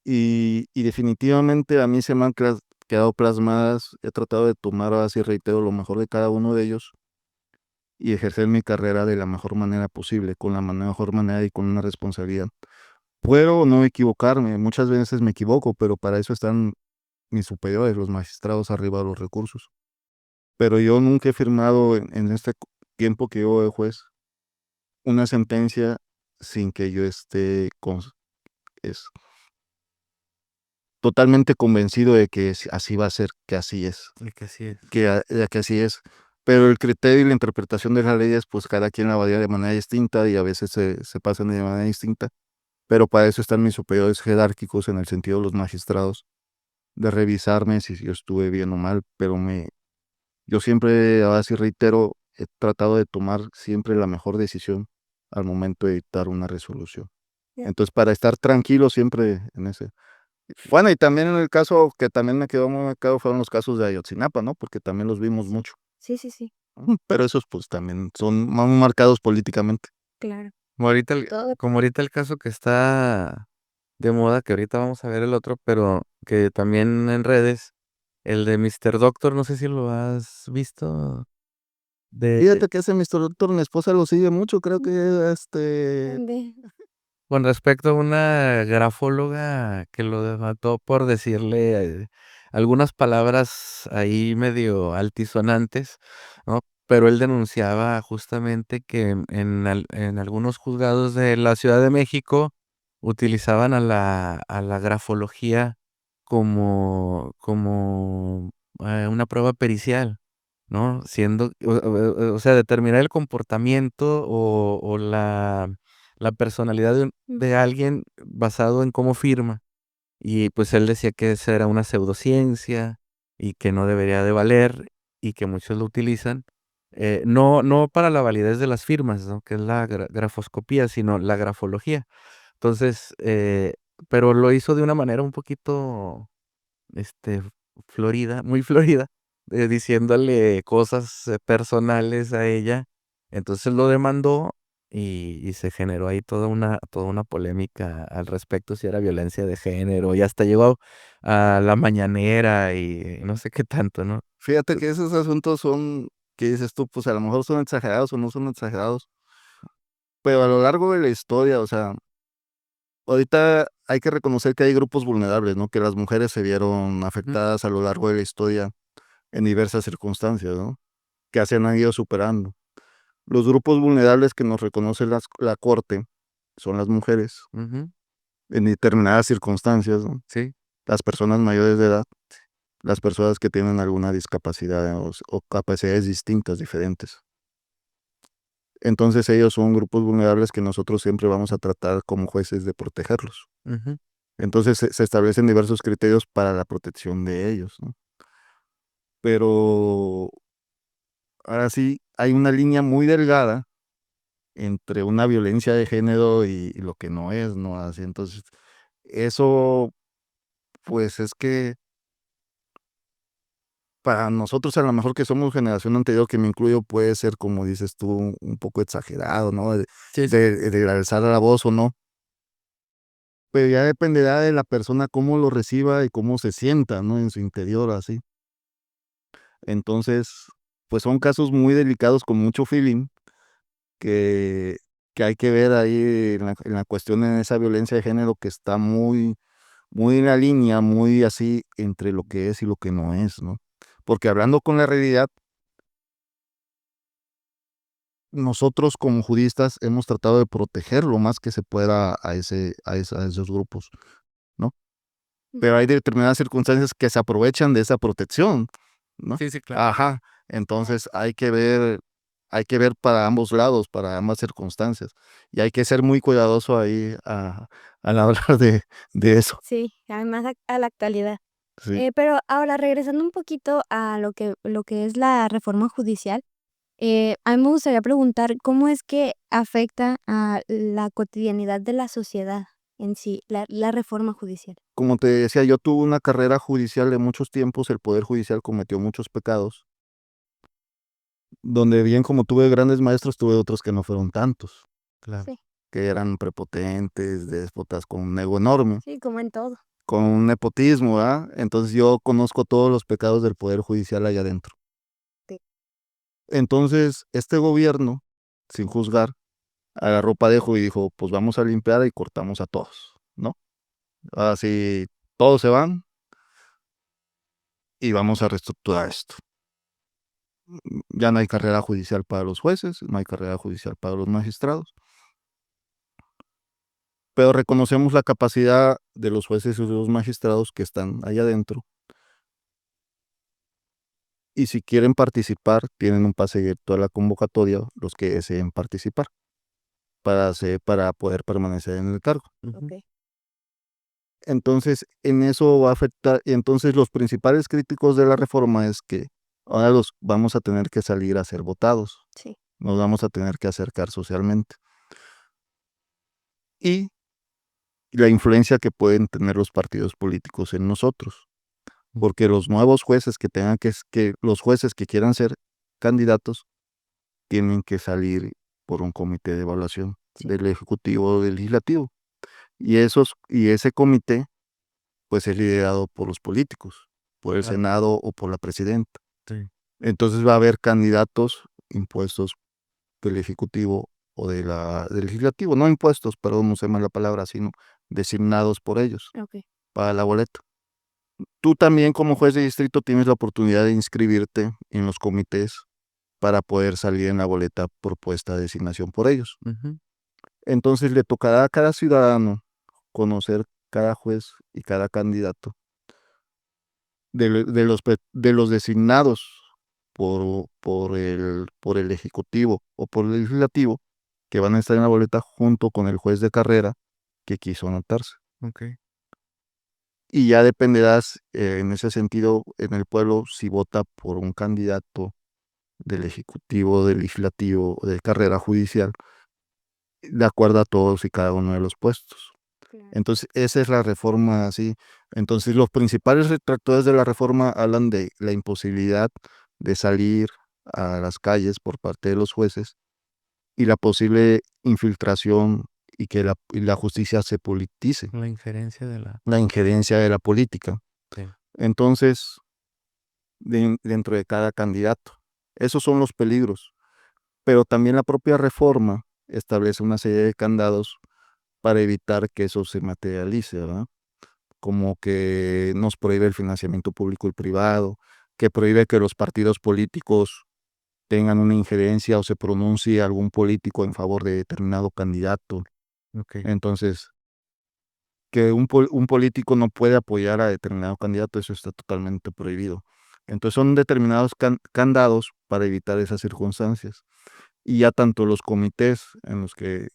Y definitivamente a mí se me han quedado plasmadas, he tratado de tomar, así reitero, lo mejor de cada uno de ellos y ejercer mi carrera de la mejor manera posible, con la mejor manera y con una responsabilidad. Puedo no equivocarme, muchas veces me equivoco, pero para eso están mis superiores, los magistrados arriba de los recursos. Pero yo nunca he firmado en este tiempo que yo de juez una sentencia sin que yo esté es, totalmente convencido de que así va a ser, que así es, Y que así es. que así es. Pero el criterio y la interpretación de las leyes, pues cada quien la varía de manera distinta y a veces se pasan de manera distinta. Pero para eso están mis superiores jerárquicos en el sentido de los magistrados, de revisarme si yo estuve bien o mal, pero yo siempre, ahora sí reitero, he tratado de tomar siempre la mejor decisión al momento de dictar una resolución. Ya. Entonces, para estar tranquilo siempre en ese. Bueno, y también en el caso que también me quedó muy marcado fueron los casos de Ayotzinapa, ¿no? Porque también los vimos Sí. mucho. Sí, sí, sí, Pero esos pues también son más marcados políticamente. claro. Todo. Como ahorita el caso que está de moda, que ahorita vamos a ver el otro, pero que también en redes, el de Mr. Doctor, no sé si lo has visto, de Fíjate que ese Mr. Doctor, mi esposa lo sigue mucho, creo que También. con respecto a una grafóloga que lo mató por decirle algunas palabras ahí medio altisonantes, ¿no? Pero él denunciaba justamente que en algunos juzgados de la Ciudad de México utilizaban a la grafología como una prueba pericial, ¿no? Siendo, o sea, determinar el comportamiento o la la personalidad de alguien basado en cómo firma. Y pues él decía que esa era una pseudociencia y que no debería de valer y que muchos lo utilizan, no para la validez de las firmas, ¿no? Que es la grafoscopía, sino la grafología. Entonces, pero lo hizo de una manera un poquito, este, florida, muy florida, diciéndole cosas personales a ella. Entonces lo demandó y se generó ahí toda una polémica al respecto, si era violencia de género, y hasta llegó a la mañanera y no sé qué tanto, ¿no? Fíjate que esos asuntos son, que dices tú, pues a lo mejor son exagerados o no son exagerados, pero a lo largo de la historia, o sea, ahorita hay que reconocer que hay grupos vulnerables, ¿no? Que las mujeres se vieron Ujú, afectadas a lo largo de la historia en diversas circunstancias, ¿no? Que se han ido superando. Los grupos vulnerables que nos reconoce la Corte son las mujeres ujú, en determinadas circunstancias, ¿no? sí, Las personas mayores de edad, las personas que tienen alguna discapacidad o capacidades distintas, diferentes. Entonces ellos son grupos vulnerables que nosotros siempre vamos a tratar como jueces de protegerlos. ujú, Entonces se establecen diversos criterios para la protección de ellos, ¿no? Pero ahora sí hay una línea muy delgada entre una violencia de género y lo que no es, ¿no? Así, entonces, eso, pues es que para nosotros, a lo mejor que somos generación anterior, que me incluyo, puede ser, como dices tú, un poco exagerado, ¿no? sí, sí, De alzar la voz o no. Pero ya dependerá de la persona cómo lo reciba y cómo se sienta, ¿no? En su interior, así. Entonces, pues son casos muy delicados con mucho feeling que, que hay que ver ahí en la cuestión de esa violencia de género que está muy, muy en la línea, muy así entre lo que es y lo que no es, ¿no? Porque hablando con la realidad, nosotros como juristas hemos tratado de proteger lo más que se pueda a esos grupos, ¿no? Pero hay determinadas circunstancias que se aprovechan de esa protección, ¿no? sí, sí, claro. Ajá. Entonces hay que ver para ambos lados, para ambas circunstancias. Y hay que ser muy cuidadoso ahí al hablar de eso. Sí, además a la actualidad. Sí. Pero ahora regresando un poquito a lo que es la reforma judicial, a mí me gustaría preguntar, ¿cómo es que afecta a la cotidianidad de la sociedad en sí, la reforma judicial? Como te decía, yo tuve una carrera judicial de muchos tiempos, el Poder Judicial cometió muchos pecados, donde bien como tuve grandes maestros, tuve otros que no fueron tantos, Claro. Sí, que eran prepotentes, déspotas, con un ego enorme, sí, como en todo. con un nepotismo, ¿verdad? Entonces yo conozco todos los pecados del Poder Judicial allá adentro. Sí. Entonces, este gobierno, sin juzgar, agarró parejo y dijo, pues vamos a limpiar y cortamos a todos, ¿no? Así todos se van y vamos a reestructurar esto. Ya no hay carrera judicial para los jueces, no hay carrera judicial para los magistrados, pero reconocemos la capacidad de los jueces y de los magistrados que están allá adentro. Y si quieren participar, tienen un pase directo a la convocatoria los que deseen participar para poder permanecer en el cargo. Ujú, Ok, Entonces, en eso va a afectar, y entonces los principales críticos de la reforma es que ahora los vamos a tener que salir a ser votados, sí, nos vamos a tener que acercar socialmente. Y la influencia que pueden tener los partidos políticos en nosotros, mm, porque los nuevos jueces que los jueces que quieran ser candidatos tienen que salir por un comité de evaluación sí, del Ejecutivo o del Legislativo. Y ese comité, pues es liderado por los políticos, por el claro, Senado o por la presidenta. sí, Entonces va a haber candidatos impuestos del Ejecutivo o del Legislativo, no impuestos, perdón, no usé mal la palabra, sino designados por ellos ok, para la boleta. Tú también como juez de distrito tienes la oportunidad de inscribirte en los comités para poder salir en la boleta propuesta de designación por ellos. ujú, Entonces le tocará a cada ciudadano conocer cada juez y cada candidato de los designados por el Ejecutivo o por el Legislativo que van a estar en la boleta junto con el juez de carrera que quiso anotarse. Ok. Y ya dependerás, en ese sentido, en el pueblo, si vota por un candidato del Ejecutivo, del Legislativo o de carrera judicial, de acuerdo a todos y cada uno de los puestos. Claro. Entonces, esa es la reforma, así. Entonces, los principales retractores de la reforma hablan de la imposibilidad de salir a las calles por parte de los jueces y la posible infiltración y que la justicia se politice, La injerencia de la... la injerencia de la política. Sí. Entonces, dentro de cada candidato. Esos son los peligros. Pero también la propia reforma establece una serie de candados para evitar que eso se materialice, ¿verdad? Como que nos prohíbe el financiamiento público y privado, que prohíbe que los partidos políticos tengan una injerencia o se pronuncie algún político en favor de determinado candidato. Ok. Entonces, que un político no puede apoyar a determinado candidato, eso está totalmente prohibido. Entonces son determinados candados para evitar esas circunstancias. Y ya tanto los comités en los que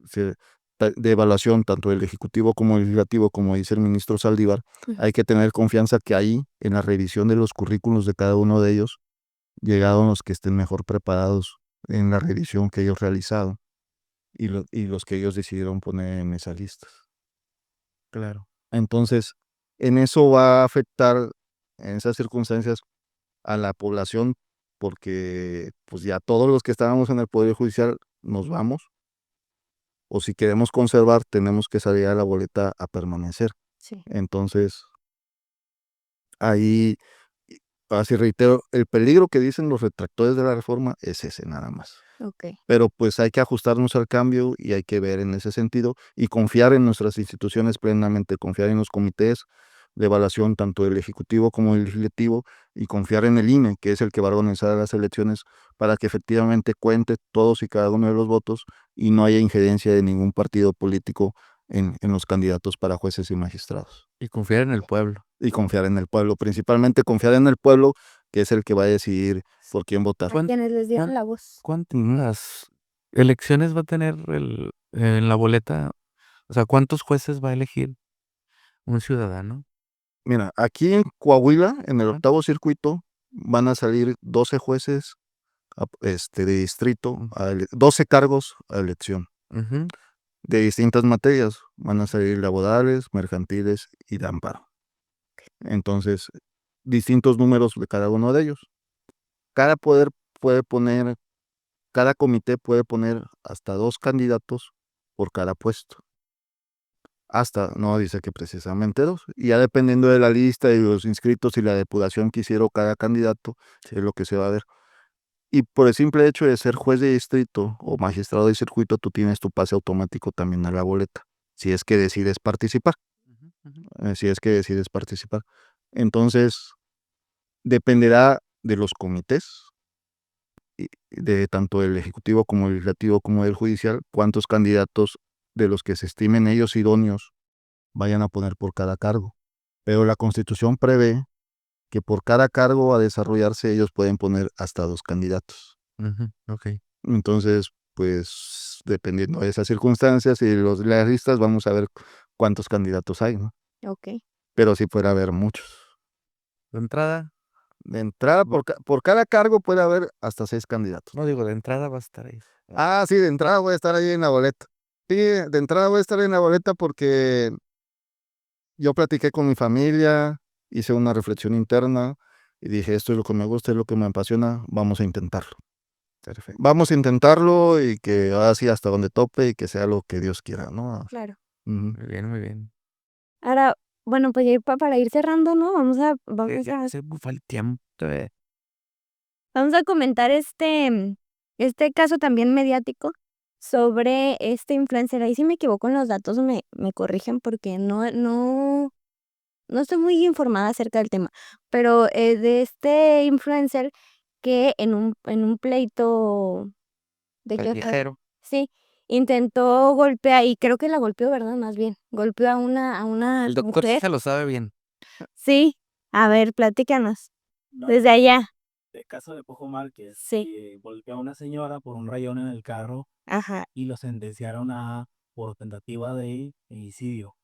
de evaluación, tanto el ejecutivo como el legislativo, como dice el ministro Saldívar, hay que tener confianza que ahí, en la revisión de los currículos de cada uno de ellos, llegaron los que estén mejor preparados en la revisión que ellos realizaron y los que ellos decidieron poner en esas listas. Claro. Entonces, en eso va a afectar, en esas circunstancias, a la población, porque pues ya todos los que estábamos en el Poder Judicial nos vamos, o si queremos conservar, tenemos que salir a la boleta a permanecer. Sí. Entonces, ahí, así reitero, el peligro que dicen los retractores de la reforma es ese nada más. Ok. Pero pues hay que ajustarnos al cambio y hay que ver en ese sentido y confiar en nuestras instituciones plenamente, confiar en los comités de evaluación, tanto el ejecutivo como el legislativo, y confiar en el INE, que es el que va a organizar las elecciones, para que efectivamente cuente todos y cada uno de los votos y no haya injerencia de ningún partido político en los candidatos para jueces y magistrados. Y confiar en el pueblo. Y confiar en el pueblo, principalmente confiar en el pueblo, que es el que va a decidir por quién votar. A quienes les dieron la voz. ¿Cuántas elecciones va a tener en la boleta? O sea, ¿cuántos jueces va a elegir un ciudadano? Mira, aquí en Coahuila, en el Ajá. octavo circuito, van a salir 12 jueces de distrito, 12 cargos a elección, Ujú. de distintas materias. Van a salir laborales, mercantiles y de amparo. Entonces, distintos números de cada uno de ellos. Cada poder puede poner, cada comité puede poner hasta 2 candidatos por cada puesto. Hasta, no dice que precisamente 2. Y ya dependiendo de la lista y los inscritos y la depuración que hicieron cada candidato, es lo que se va a ver. Y por el simple hecho de ser juez de distrito o magistrado de circuito, tú tienes tu pase automático también a la boleta, si es que decides participar, Ujú, ujú. si es que decides participar. Entonces, dependerá de los comités, de tanto el ejecutivo como el legislativo como el judicial, cuántos candidatos de los que se estimen ellos idóneos vayan a poner por cada cargo. Pero la Constitución prevé que por cada cargo a desarrollarse ellos pueden poner hasta 2 candidatos. Ujú, ok. Entonces, pues, dependiendo de esas circunstancias y las listas, vamos a ver cuántos candidatos hay, ¿no? Ok. Pero sí puede haber muchos. De entrada, De entrada, por cada cargo puede haber hasta 6 candidatos. no digo, de entrada va a estar ahí. Ah, sí, de entrada voy a estar ahí en la boleta. Sí, de entrada voy a estar en la boleta porque yo platiqué con mi familia, hice una reflexión interna y dije, esto es lo que me gusta, es lo que me apasiona, vamos a intentarlo. Perfecto. Vamos a intentarlo y que ahora sí hasta donde tope y que sea lo que Dios quiera, ¿no? Claro. Ujú. Muy bien, muy bien. Ahora, bueno, pues ya para ir cerrando, ¿no? Se me fue el tiempo. Vamos a comentar este caso también mediático sobre este influencer. Ahí si me equivoco en los datos me corrigen porque no estoy muy informada acerca del tema, pero de este influencer que en un pleito de que Callejero. sí, intentó golpear, y creo que la golpeó, ¿verdad? Más bien, golpeó a una El doctor sí mujer. se lo sabe bien. Sí, a ver, platícanos, No, desde allá. el caso de Pojo Márquez, Sí. que golpeó a una señora por un rayón en el carro Ajá. y lo sentenciaron por tentativa de homicidio.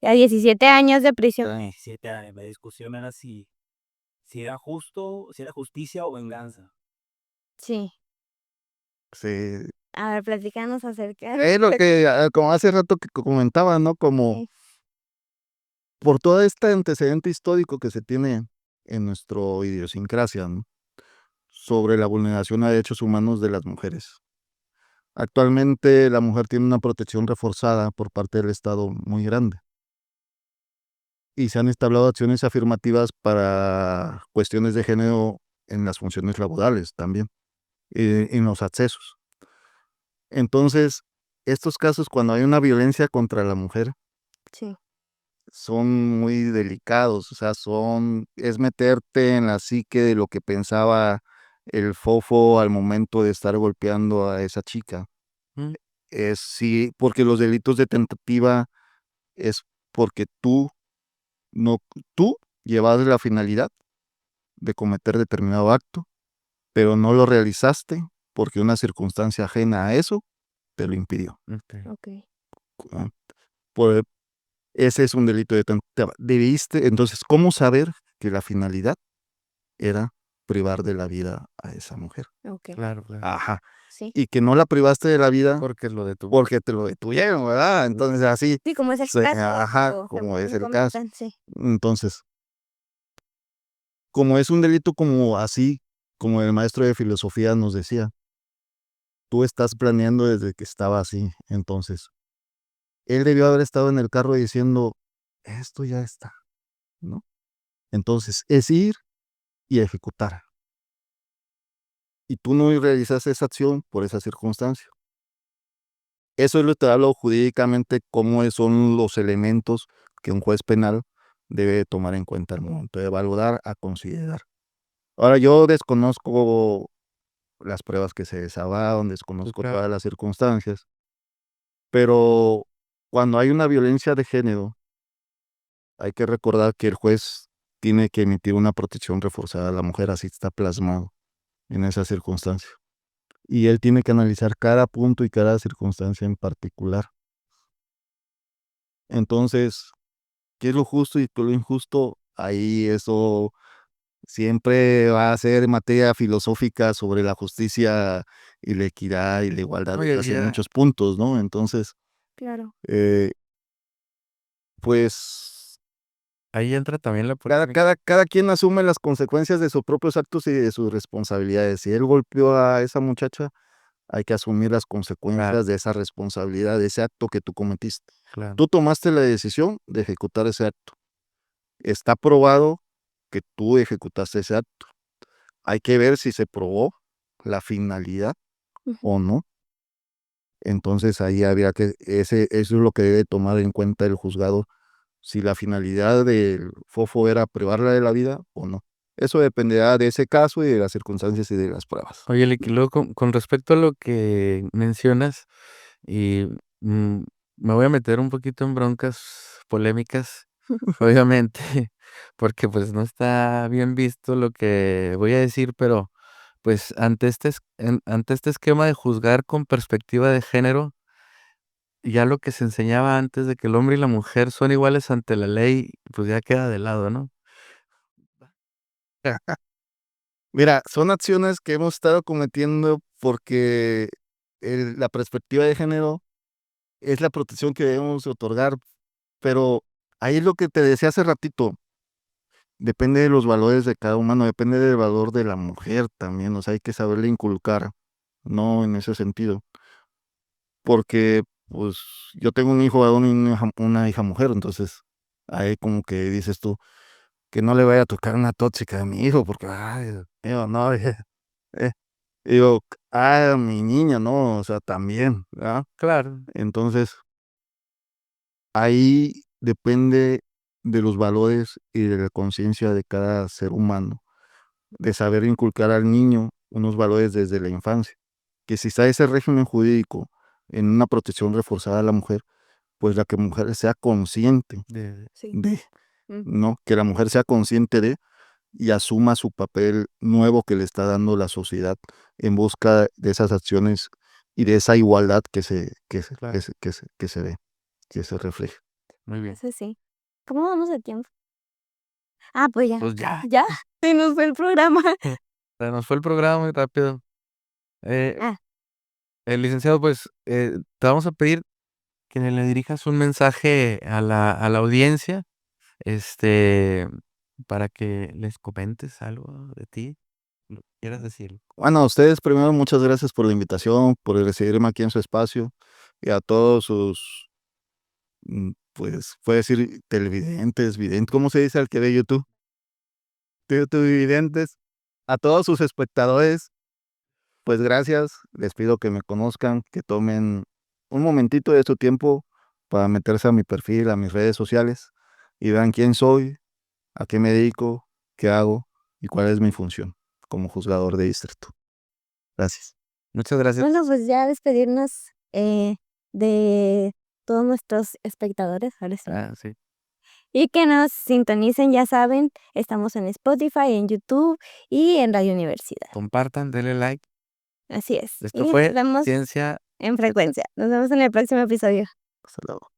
A 17 años de prisión. 17 años. La discusión era si era justo, si era justicia o venganza. Sí. Sí. A ver, platícanos acerca Es lo que, como hace rato que comentaba, ¿no? Como Sí. por todo este antecedente histórico que se tiene en nuestro idiosincrasia, ¿no? Sobre la vulneración a derechos humanos de las mujeres. Actualmente la mujer tiene una protección reforzada por parte del Estado muy grande. Y se han establecido acciones afirmativas para cuestiones de género en las funciones laborales también, en los accesos. Entonces, estos casos, cuando hay una violencia contra la mujer, Sí. son muy delicados, o sea, es meterte en la psique de lo que pensaba el fofo al momento de estar golpeando a esa chica. Mm. Sí, porque los delitos de tentativa es porque no, tú llevabas la finalidad de cometer determinado acto, pero no lo realizaste porque una circunstancia ajena a eso te lo impidió. Ok. Ok. ¿Ah? Por- Ese es un delito de tentativa. Entonces, ¿cómo saber que la finalidad era privar de la vida a esa mujer? Ok. Claro, claro. Ajá. Sí. Y que no la privaste de la vida Porque lo detuvo. porque te lo detuvieron, ¿verdad? Entonces, así, Sí, como es el caso. ajá, o como es me el caso. comentan, sí. Entonces, como es un delito como así, como el maestro de filosofía nos decía, tú estás planeando desde que estaba así. Entonces, él debió haber estado en el carro diciendo, esto ya está, ¿no? Entonces, es ir y ejecutar. Y tú no realizaste esa acción por esa circunstancia. Eso es lo que te hablo jurídicamente, cómo son los elementos que un juez penal debe tomar en cuenta al momento de valorar, a considerar. Ahora, yo desconozco las pruebas que se desahogaron, desconozco Claro. todas las circunstancias, pero cuando hay una violencia de género, hay que recordar que el juez tiene que emitir una protección reforzada a la mujer, así está plasmado en esa circunstancia. Y él tiene que analizar cada punto y cada circunstancia en particular. Entonces, ¿qué es lo justo y qué es lo injusto? Ahí eso siempre va a ser materia filosófica sobre la justicia y la equidad y la igualdad Oye, desde hace ya. muchos puntos, ¿no? Entonces, Claro. pues Ahí entra también la cada, polémica. cada quien asume las consecuencias de sus propios actos y de sus responsabilidades. Si él golpeó a esa muchacha, hay que asumir las consecuencias de esa responsabilidad, de ese acto que tú cometiste. Claro. Tú tomaste la decisión de ejecutar ese acto. Está probado que tú ejecutaste ese acto. Hay que ver si se probó la finalidad Ujú. o no. Entonces ahí habría eso es lo que debe tomar en cuenta el juzgado, si la finalidad del fofo era privarla de la vida o no. Eso dependerá de ese caso y de las circunstancias y de las pruebas. Oye, Licky, luego con respecto a lo que mencionas, y me voy a meter un poquito en broncas polémicas, obviamente, porque pues no está bien visto lo que voy a decir, pero pues ante este esquema de juzgar con perspectiva de género, ya lo que se enseñaba antes de que el hombre y la mujer son iguales ante la ley, pues ya queda de lado, ¿no? Mira, son acciones que hemos estado cometiendo porque la perspectiva de género es la protección que debemos otorgar, pero ahí es lo que te decía hace ratito, depende de los valores de cada humano, depende del valor de la mujer también, o sea, hay que saberle inculcar, ¿no? En ese sentido, porque pues yo tengo un hijo varón y una hija mujer, entonces ahí como que dices tú, que no le vaya a tocar una tóxica a mi hijo, porque, ay, Dios mío, no, eh, digo, mi niña, ¿no? O sea, también, ¿verdad? Claro. Entonces, ahí depende de los valores y de la conciencia de cada ser humano, de saber inculcar al niño unos valores desde la infancia. Que si está ese régimen jurídico en una protección reforzada a la mujer, pues la que mujer sea consciente Sí. de, Mm. ¿no? Que la mujer sea consciente de y asuma su papel nuevo que le está dando la sociedad en busca de esas acciones y de esa igualdad que se Claro. ve, que se refleja. Muy bien. Eso sí. ¿Cómo vamos de tiempo? Pues ya. Pues ya. ¿Ya? Se nos fue el programa. Se nos fue el programa muy rápido. Eh, Ah. Licenciado, pues te vamos a pedir que le dirijas un mensaje a la audiencia, para que les comentes algo de ti, lo que quieras decir. Bueno, a ustedes primero muchas gracias por la invitación, por recibirme aquí en su espacio, y a todos sus, pues, puede decir televidentes, videntes, ¿cómo se dice al que ve YouTube? Videntes, a todos sus espectadores, pues gracias, les pido que me conozcan, que tomen un momentito de su tiempo para meterse a mi perfil, a mis redes sociales, y vean quién soy, a qué me dedico, qué hago y cuál es mi función como juzgador de distrito. Gracias. Muchas gracias. Bueno, pues ya despedirnos de todos nuestros espectadores, ahora sí. Sí. Y que nos sintonicen, ya saben, estamos en Spotify, en YouTube y en Radio Universidad. Compartan, denle like. Así es. Esto Y fue nos vemos Ciencia en Frecuencia. Nos vemos en el próximo episodio. Hasta luego.